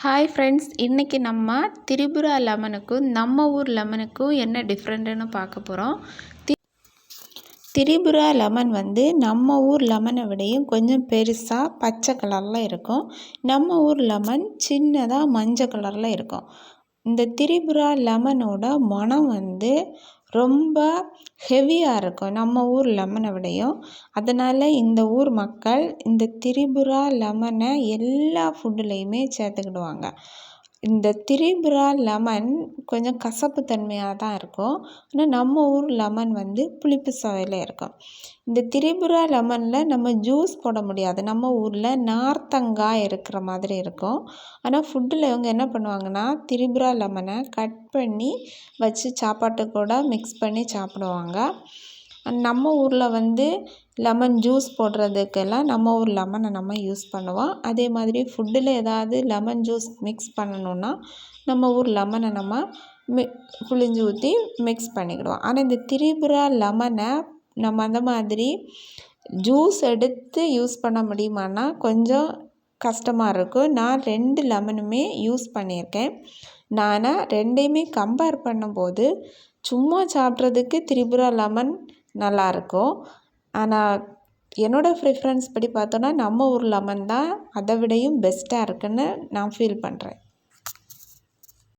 Hi friends, இன்றைக்கி நம்ம திரிபுரா லெமனுக்கும் நம்ம ஊர் லெமனுக்கும் என்ன டிஃப்ரெண்ட்டுன்னு பார்க்க போகிறோம். திரிபுரா லெமன் வந்து நம்ம ஊர் லெமனை விடையும் கொஞ்சம் பெருசாக பச்சை கலரில் இருக்கும். நம்ம ஊர் லெமன் சின்னதாக மஞ்சள் கலரில் இருக்கும். இந்த திரிபுரா லெமனோட மனம் வந்து ரொம்ப ஹெவியாக இருக்கும் நம்ம ஊர் லெமனை விடையும். அதனால் இந்த ஊர் மக்கள் இந்த திரிபுரா லெமனை எல்லா ஃபுட்டுலேயுமே சேர்த்துக்கிடுவாங்க. இந்த திரிபுரா லெமன் கொஞ்சம் கசப்பு தன்மையாக தான் இருக்கும். ஆனால் நம்ம ஊர் லெமன் வந்து புளிப்பு சுவையில் இருக்கும். இந்த திரிபுரா லெமனில் நம்ம ஜூஸ் போட முடியாது. நம்ம ஊரில் நார்த்தங்காய் இருக்கிற மாதிரி இருக்கும். ஆனால் ஃபுட்டில் இவங்க என்ன பண்ணுவாங்கன்னா திரிபுரா லெமனை கட் பண்ணி வச்சு சாப்பாட்டு கூட மிக்ஸ் பண்ணி சாப்பிடுவாங்க. நம்ம ஊரில் வந்து லெமன் ஜூஸ் போடுறதுக்கெல்லாம் நம்ம ஊர் லெமனை நம்ம யூஸ் பண்ணுவோம். அதே மாதிரி ஃபுட்டில் ஏதாவது லெமன் ஜூஸ் மிக்ஸ் பண்ணணுன்னா நம்ம ஊர் லெமனை நம்ம புளிஞ்சு ஊற்றி மிக்ஸ் பண்ணிக்கிடுவோம். ஆனால் இந்த திரிபுரா லெமனை நம்ம அந்த மாதிரி ஜூஸ் எடுத்து யூஸ் பண்ண முடியுமான்னா கொஞ்சம் கஷ்டமாக இருக்கும். நான் 2 லெமனுமே யூஸ் பண்ணியிருக்கேன். நான் ரெண்டையுமே கம்பேர் பண்ணும்போது சும்மா சாப்பிட்றதுக்கு திரிபுரா லெமன் நல்லாயிருக்கும். ஆனால் என்னோடய ப்ரிஃபரன்ஸ் படி பார்த்தோன்னா நம்ம ஊர் லெமன் தான் அதை விடையும் பெஸ்ட்டாக இருக்குதுன்னு நான் ஃபீல் பண்ணுறேன்.